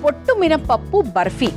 పొట్టు మినపప్పు బర్ఫీ.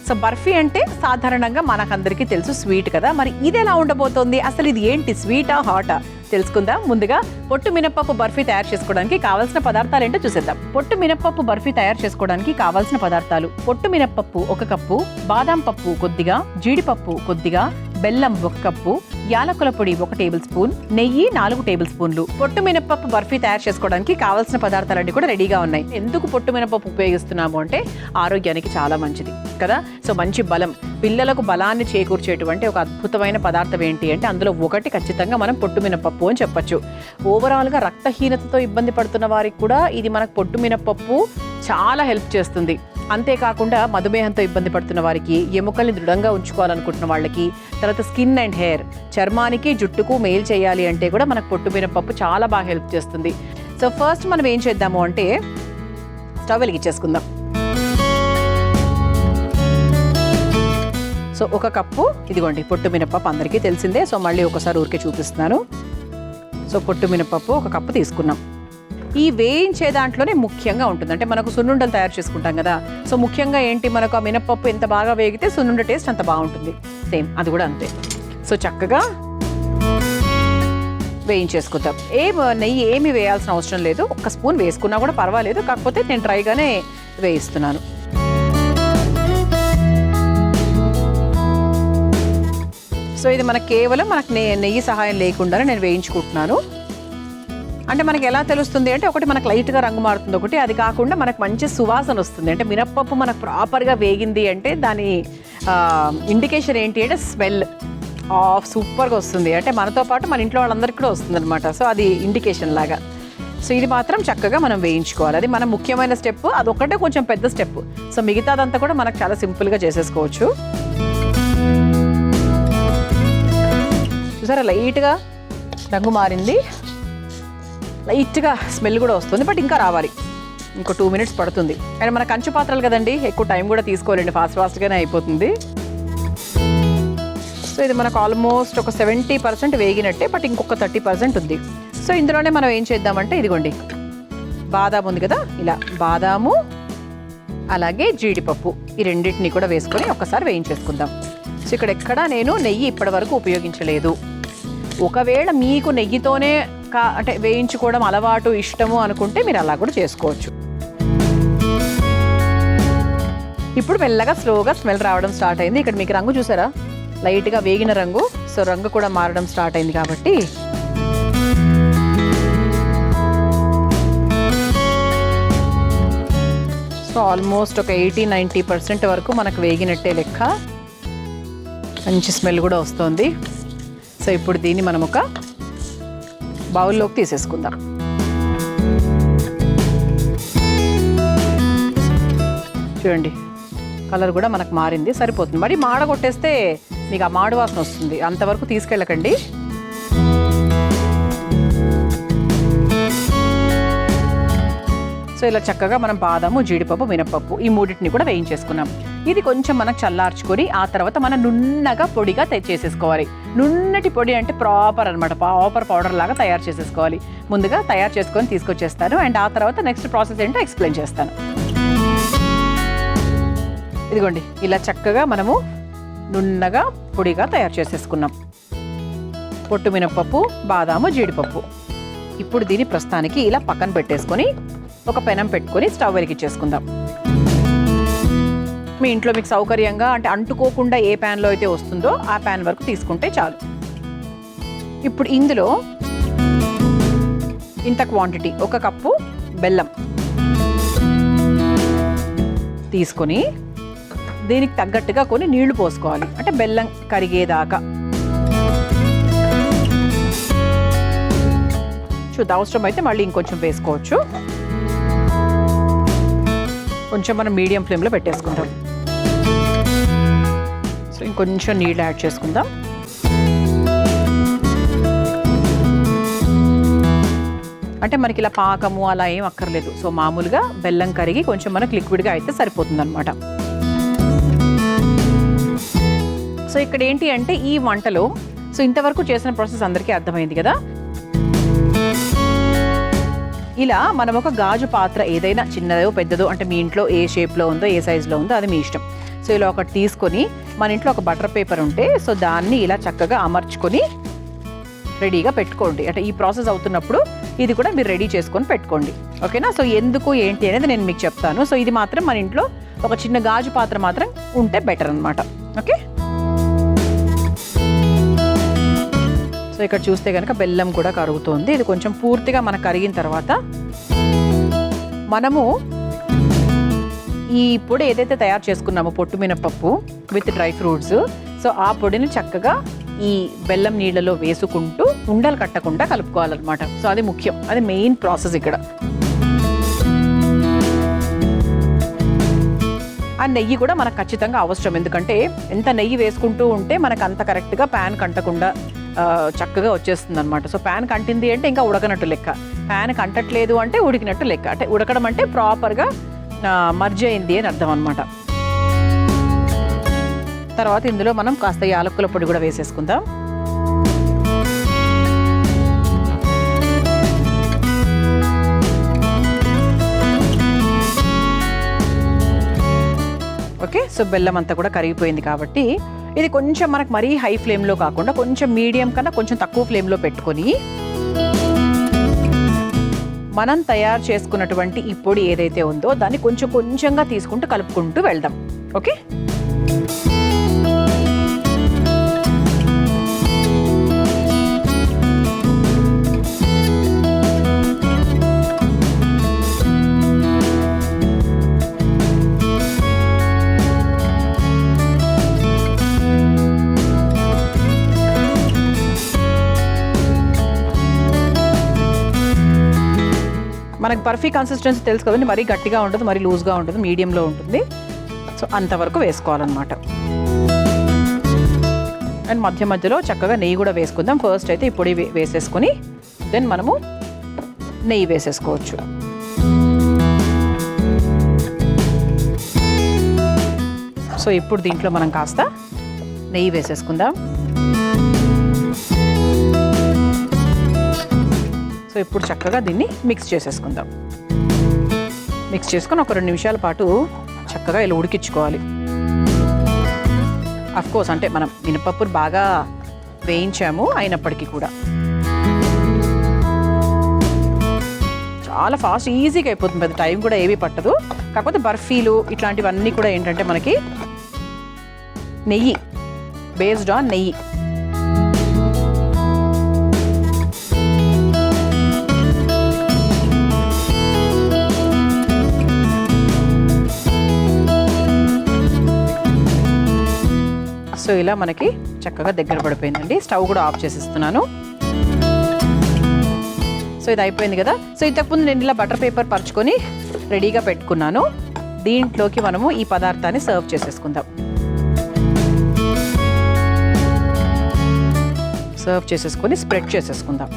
సో బర్ఫీ అంటే సాధారణంగా మనకందరికీ తెలుసు స్వీట్ కదా, మరి ఇది ఎలా ఉండబోతోంది, అసలు ఇది ఏంటి, స్వీటా హాటా తెలుసుకుందాం. ముందుగా పొట్టు మినపప్పు బర్ఫీ తయారు చేసుకోవడానికి కావాల్సిన పదార్థాలు ఏంటో చూసేద్దాం. పొట్టు మినపప్పు బర్ఫీ తయారు చేసుకోవడానికి కావాల్సిన పదార్థాలు: పొట్టు మినపప్పు 1 కప్పు, బాదాం పప్పు కొద్దిగా, జీడిపప్పు కొద్దిగా, బెల్లం 1 కప్పు, యాలకుల పొడి 1 టేబుల్ స్పూన్, నెయ్యి 4 టేబుల్ స్పూన్లు. పొట్టు మినపప్పు బర్ఫీ తయారు చేసుకోవడానికి కావాల్సిన పదార్థాలన్నీ కూడా రెడీగా ఉన్నాయి. ఎందుకు పొట్టు మినపప్పు ఉపయోగిస్తున్నాము అంటే ఆరోగ్యానికి చాలా మంచిది కదా. సో మంచి బలం, పిల్లలకు బలాన్ని చేకూర్చేటువంటి ఒక అద్భుతమైన పదార్థం ఏంటి అంటే అందులో ఒకటి ఖచ్చితంగా మనం పొట్టు మినపప్పు అని చెప్పొచ్చు. ఓవరాల్గా రక్తహీనతతో ఇబ్బంది పడుతున్న వారికి కూడా ఇది మనకు పొట్టు మినపప్పు చాలా హెల్ప్ చేస్తుంది. అంతేకాకుండా మధుమేహంతో ఇబ్బంది పడుతున్న వారికి, ఎముకల్ని దృఢంగా ఉంచుకోవాలనుకుంటున్న వాళ్ళకి, తర్వాత స్కిన్ అండ్ హెయిర్, చర్మానికి జుట్టుకు మేలు చేయాలి అంటే కూడా మనకు పొట్టు మినపప్పు చాలా బాగా హెల్ప్ చేస్తుంది. సో ఫస్ట్ మనం ఏం చేద్దాము అంటే స్టవ్ వెలిగించేసుకుందాం. సో 1 కప్పు ఇదిగోండి పొట్టు మినపప్పు, అందరికీ తెలిసిందే. సో మళ్ళీ ఒకసారి ఊరికే చూపిస్తున్నాను. సో పొట్టు మినపప్పు 1 కప్పు తీసుకున్నాం. ఈ వేయించే దాంట్లోనే ముఖ్యంగా ఉంటుంది, అంటే మనకు సున్నుండలు తయారు చేసుకుంటాం కదా. సో ముఖ్యంగా ఏంటి, మనకు ఆ మినపప్పు ఎంత బాగా వేగితే సున్నుండ టేస్ట్ అంత బాగుంటుంది. సేమ్ అది కూడా అంతే. సో చక్కగా వేయించేసుకుందాం. నెయ్యి ఏమి వేయాల్సిన అవసరం లేదు, 1 స్పూన్ వేసుకున్నా కూడా పర్వాలేదు, కాకపోతే నేను డ్రైగానే వేయిస్తున్నాను. సో ఇది మనకు కేవలం నెయ్యి సహాయం లేకుండానే నేను వేయించుకుంటున్నాను. అంటే మనకి ఎలా తెలుస్తుంది అంటే ఒకటి మనకు లైట్గా రంగు మారుతుంది, ఒకటి అది కాకుండా మనకు మంచి సువాసన వస్తుంది. అంటే మినప్పప్పు మనకు ప్రాపర్గా వేగింది అంటే దాని ఇండికేషన్ ఏంటి అంటే స్మెల్ సూపర్గా వస్తుంది. అంటే మనతో పాటు మన ఇంట్లో వాళ్ళందరికీ కూడా వస్తుంది అనమాట. సో అది ఇండికేషన్ లాగా. సో ఇది మాత్రం చక్కగా మనం వేయించుకోవాలి. అది మన ముఖ్యమైన స్టెప్, అదొక్కటే కొంచెం పెద్ద స్టెప్. సో మిగతాదంతా కూడా మనకు చాలా సింపుల్గా చేసేసుకోవచ్చు. చూసారా లైట్గా రంగు మారింది, లైట్గా స్మెల్ కూడా వస్తుంది, బట్ ఇంకా రావాలి, ఇంకో 2 మినిట్స్ పడుతుంది. అండ్ మన కంచు పాత్రలు కదండి, ఎక్కువ టైం కూడా తీసుకోవాలండి, ఫాస్ట్గానే అయిపోతుంది. సో ఇది మనకు ఆల్మోస్ట్ ఒక 70% వేగినట్టే, బట్ ఇంకొక 30% ఉంది. సో ఇందులోనే మనం ఏం చేద్దామంటే ఇదిగోండి బాదాం ఉంది కదా, ఇలా బాదాము అలాగే జీడిపప్పు ఈ రెండింటిని కూడా వేసుకొని ఒక్కసారి వేయించేసుకుందాం. సో ఇక్కడ ఎక్కడా నేను నెయ్యి ఇప్పటి వరకు ఉపయోగించలేదు. ఒకవేళ మీకు నెయ్యితోనే అంటే వేయించుకోవడం అలవాటు ఇష్టము అనుకుంటే మీరు అలా కూడా చేసుకోవచ్చు. ఇప్పుడు మెల్లగా స్లోగా స్మెల్ రావడం స్టార్ట్ అయింది. ఇక్కడ మీకు రంగు చూసారా, లైట్గా వేగిన రంగు. సో రంగు కూడా మారడం స్టార్ట్ అయింది కాబట్టి సో ఆల్మోస్ట్ ఒక 80-90% వరకు మనకు వేగినట్టే లెక్క. మంచి స్మెల్ కూడా వస్తుంది. సో ఇప్పుడు దీన్ని మనం ఒక బౌల్లోకి తీసేసుకుందాం. చూడండి కలర్ కూడా మనకు మారింది, సరిపోతుంది. మరి మాడగొట్టేస్తే మీకు ఆ మాడు వాసన వస్తుంది, అంతవరకు తీసుకెళ్ళకండి. సో ఇలా చక్కగా మనం బాదాము, జీడిపప్పు, మినపప్పు ఈ మూడింటిని కూడా వేయించేసుకున్నాం. ఇది కొంచెం మనకు చల్లార్చుకొని ఆ తర్వాత మనం నున్నగా పొడిగా చేసేసుకోవాలి. నున్నటి పొడి అంటే ప్రాపర్ అనమాట, ప్రాపర్ పౌడర్ లాగా తయారు చేసేసుకోవాలి. ముందుగా తయారు చేసుకొని తీసుకొచ్చేస్తాను, అండ్ ఆ తర్వాత నెక్స్ట్ ప్రాసెస్ ఏంటో ఎక్స్ప్లెయిన్ చేస్తాను. ఇదిగోండి ఇలా చక్కగా మనము నున్నగా పొడిగా తయారు చేసేసుకున్నాం పొట్టు మినపప్పు, బాదాము, జీడిపప్పు. ఇప్పుడు దీని ప్రస్తుతానికి ఇలా పక్కన పెట్టేసుకొని ఒక పెనం పెట్టుకొని స్టవ్ వెలిగించేసుకుందాం. మీ ఇంట్లో మీకు సౌకర్యంగా అంటే అంటుకోకుండా ఏ ప్యాన్లో అయితే వస్తుందో ఆ ప్యాన్ వరకు తీసుకుంటే చాలు. ఇప్పుడు ఇందులో ఇంత క్వాంటిటీ 1 కప్పు బెల్లం తీసుకొని దీనికి తగ్గట్టుగా కొన్ని నీళ్లు పోసుకోవాలి, అంటే బెల్లం కరిగేదాకా. చూద్దాం, అవసరం అయితే మళ్ళీ ఇంకొంచెం వేసుకోవచ్చు. కొంచెం మనం మీడియం ఫ్లేమ్లో పెట్టేసుకుందాం. సో ఇంకొంచెం నీళ్ళు యాడ్ చేసుకుందాం. అంటే మనకి ఇలా పాకము అలా ఏం అక్కర్లేదు. సో మామూలుగా బెల్లం కరిగి కొంచెం మనకు లిక్విడ్గా అయితే సరిపోతుంది అనమాట. సో ఇక్కడ ఏంటి అంటే ఈ వంటలో సో ఇంతవరకు చేసిన ప్రాసెస్ అందరికీ అర్థమైంది కదా. ఇలా మనం ఒక గాజు పాత్ర ఏదైనా చిన్నదో పెద్దదో అంటే మీ ఇంట్లో ఏ షేప్లో ఉందో ఏ సైజులో ఉందో అది మీ ఇష్టం. సో ఇలా ఒకటి తీసుకొని మన ఇంట్లో ఒక బటర్ పేపర్ ఉంటే సో దాన్ని ఇలా చక్కగా అమర్చుకొని రెడీగా పెట్టుకోండి. అంటే ఈ ప్రాసెస్ అవుతున్నప్పుడు ఇది కూడా మీరు రెడీ చేసుకొని పెట్టుకోండి. ఓకేనా? సో ఎందుకు ఏంటి అనేది నేను మీకు చెప్తాను. సో ఇది మాత్రం మన ఇంట్లో ఒక చిన్న గాజు పాత్ర మాత్రం ఉంటే బెటర్ అనమాట. ఓకే, సో ఇక్కడ చూస్తే కనుక బెల్లం కూడా కరుగుతుంది. ఇది కొంచెం పూర్తిగా మనకు కరిగిన తర్వాత మనము ఈ పొడి ఏదైతే తయారు చేసుకున్నామో పొట్టు మినపప్పు విత్ డ్రై ఫ్రూట్స్, సో ఆ పొడిని చక్కగా ఈ బెల్లం నీళ్ళలో వేసుకుంటూ ఉండలు కట్టకుండా కలుపుకోవాలన్నమాట. సో అది ముఖ్యం, అది మెయిన్ ప్రాసెస్ ఇక్కడ. ఆ నెయ్యి కూడా మనకు ఖచ్చితంగా అవసరం, ఎందుకంటే ఎంత నెయ్యి వేసుకుంటూ ఉంటే మనకు అంత కరెక్ట్గా ప్యాన్ కంటకుండా చక్కగా వచ్చేస్తుంది అనమాట. సో ప్యాన్ కంటింది అంటే ఇంకా ఉడకనట్టు లెక్క, ప్యాన్ కంటట్లేదు అంటే ఉడికినట్టు లెక్క. అంటే ఉడకడం అంటే ప్రాపర్గా మర్జ్ అయింది అని అర్థం అనమాట. తర్వాత ఇందులో మనం కాస్త యాలకుల పొడి కూడా వేసేసుకుందాం. ఓకే, సో బెల్లం అంతా కూడా కరిగిపోయింది కాబట్టి ఇది కొంచెం మనకు మరీ హై ఫ్లేమ్లో కాకుండా కొంచెం మీడియం కన్నా కొంచెం తక్కువ ఫ్లేమ్లో పెట్టుకొని మనం తయారు చేసుకున్నటువంటి ఈ పొడి ఏదైతే ఉందో దాన్ని కొంచెం కొంచెంగా తీసుకుంటూ కలుపుకుంటూ వెళ్దాం. ఓకే, మనకు బర్ఫీ కన్సిస్టెన్సీ తెలుసు కదండి, మరీ గట్టిగా ఉంటుంది, మరీ లూజ్గా ఉంటుంది, మీడియంలో ఉంటుంది. సో అంతవరకు వేసుకోవాలన్నమాట. అండ్ మధ్య మధ్యలో చక్కగా నెయ్యి కూడా వేసుకుందాం. ఫస్ట్ అయితే ఈ పొడి వేసేసుకొని దెన్ మనము నెయ్యి వేసేసుకోవచ్చు. సో ఇప్పుడు దీంట్లో మనం కాస్త నెయ్యి వేసేసుకుందాం. సో ఇప్పుడు చక్కగా దీన్ని మిక్స్ చేసేసుకుందాం. మిక్స్ చేసుకొని ఒక 2 నిమిషాల పాటు చక్కగా ఇలా ఉడికించుకోవాలి. అఫ్కోర్స్ అంటే మనం మినపప్పును బాగా వేయించాము, అయినప్పటికీ కూడా చాలా ఫాస్ట్ ఈజీగా అయిపోతుంది, పెద్ద టైం కూడా ఏమీ పట్టదు. కాకపోతే బర్ఫీలు ఇట్లాంటివన్నీ కూడా ఏంటంటే మనకి నెయ్యి బేస్డ్ ఆన్ నెయ్యి. సో ఇలా మనకి చక్కగా దగ్గర పడిపోయిందండి. స్టవ్ కూడా ఆఫ్ చేసేస్తున్నాను. సో ఇది అయిపోయింది కదా. సో ఇంతకుముందు నేను ఇలా బటర్ పేపర్ పరుచుకొని రెడీగా పెట్టుకున్నాను. దీంట్లోకి మనము ఈ పదార్థాన్ని సర్వ్ చేసేసుకుందాం. సర్వ్ చేసేసుకొని స్ప్రెడ్ చేసేసుకుందాం.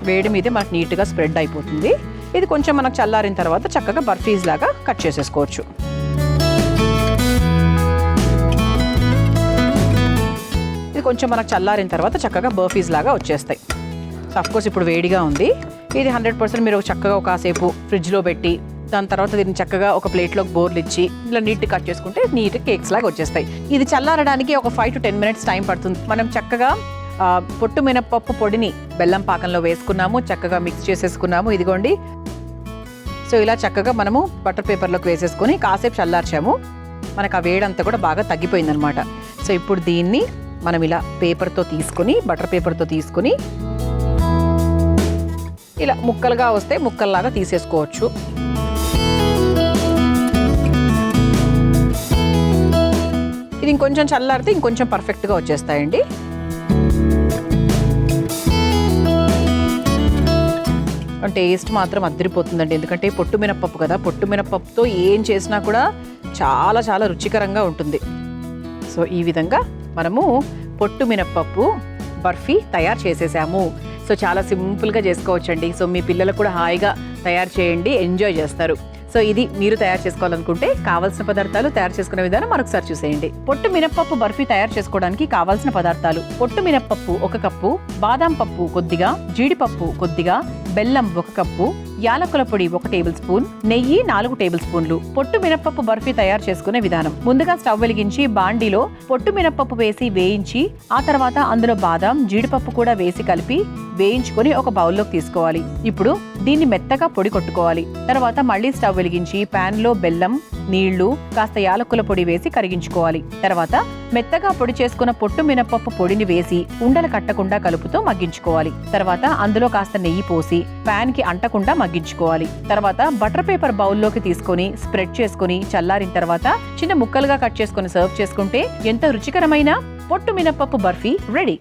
వేడి మీదే మనకు నీట్గా స్ప్రెడ్ అయిపోతుంది. ఇది కొంచెం మనకు చల్లారిన తర్వాత చక్కగా బర్ఫీస్ లాగా కట్ చేసేసుకోవచ్చు. కొంచెం మనకు చల్లారిన తర్వాత చక్కగా బర్ఫీస్ లాగా వచ్చేస్తాయి. సో అఫ్కోర్స్ ఇప్పుడు వేడిగా ఉంది. ఇది 100% మీరు చక్కగా కాసేపు ఫ్రిడ్జ్లో పెట్టి దాని తర్వాత దీన్ని చక్కగా ఒక ప్లేట్లోకి బోర్లు ఇచ్చి ఇలా నీట్గా కట్ చేసుకుంటే నీట్ కేక్స్ లాగా వచ్చేస్తాయి. ఇది చల్లారడానికి ఒక 5 to 10 minutes టైం పడుతుంది. మనం చక్కగా పొట్టు మినపప్పు పొడిని బెల్లం పాకంలో వేసుకున్నాము, చక్కగా మిక్స్ చేసేసుకున్నాము. ఇదిగోండి. సో ఇలా చక్కగా మనము బటర్ పేపర్లోకి వేసేసుకొని కాసేపు చల్లార్చాము. మనకు ఆ వేడంతా కూడా బాగా తగ్గిపోయిందనమాట. సో ఇప్పుడు దీన్ని మనం ఇలా పేపర్తో తీసుకొని బటర్ పేపర్తో తీసుకొని ఇలా ముక్కలుగా వస్తే ముక్కల్లాగా తీసేసుకోవచ్చు. ఇది ఇంకొంచెం చల్లారితే ఇంకొంచెం పర్ఫెక్ట్గా వచ్చేస్తాయండి. టేస్ట్ మాత్రం అదిరిపోతుందండి, ఎందుకంటే పొట్టు మినపప్పు కదా, పొట్టు మినపప్పుతో ఏం చేసినా కూడా చాలా చాలా రుచికరంగా ఉంటుంది. సో ఈ విధంగా మనము పొట్టు మినపప్పు బర్ఫీ తయారు చేసేసాము. సో చాలా సింపుల్గా చేసుకోవచ్చండి. సో మీ పిల్లలకు కూడా హాయిగా తయారు చేయండి, ఎంజాయ్ చేస్తారు. సో ఇది మీరు తయారు చేసుకోవాలనుకుంటే కావాల్సిన పదార్థాలు, తయారు చేసుకునే విధానం మరొకసారి చూసేయండి. పొట్టు మినప్పప్పు బర్ఫీ తయారు చేసుకోవడానికి కావాల్సిన పదార్థాలు: పొట్టు మినప్పప్పు 1 కప్పు, బాదాం పప్పు కొద్దిగా, జీడిపప్పు కొద్దిగా, బెల్లం 1 కప్పు, యాలకుల పొడి 1 టేబుల్ స్పూన్, నెయ్యి 4 టేబుల్ స్పూన్లు. పొట్టు మినప్పప్పు బర్ఫీ తయారు చేసుకునే విధానం: ముందుగా స్టవ్ వెలిగించి బాండీలో పొట్టు మినప్పప్పు వేసి వేయించి, ఆ తర్వాత అందులో బాదాం, జీడిపప్పు కూడా వేసి కలిపి వేయించుకొని ఒక బౌల్లోకి తీసుకోవాలి. ఇప్పుడు దీన్ని మెత్తగా పొడి కొట్టుకోవాలి. తర్వాత మళ్ళీ స్టవ్ వెలిగించి పాన్ లో బెల్లం, నీళ్లు, కాస్త యాలకుల పొడి వేసి కరిగించుకోవాలి. తర్వాత మెత్తగా పొడి చేసుకున్న పొట్టు మినప్పప్పు పొడిని వేసి ఉండలు కట్టకుండా కలుపుతూ మగ్గించుకోవాలి. తర్వాత అందులో కాస్త నెయ్యి పోసి పాన్ కి అంటకుండా మగ్గించుకోవాలి. తర్వాత బటర్ పేపర్ బౌల్లోకి తీసుకొని స్ప్రెడ్ చేసుకుని చల్లారిన తర్వాత చిన్న ముక్కలుగా కట్ చేసుకుని సర్వ్ చేసుకుంటే ఎంతో రుచికరమైన పొట్టు మినప్పప్పు బర్ఫీ రెడీ.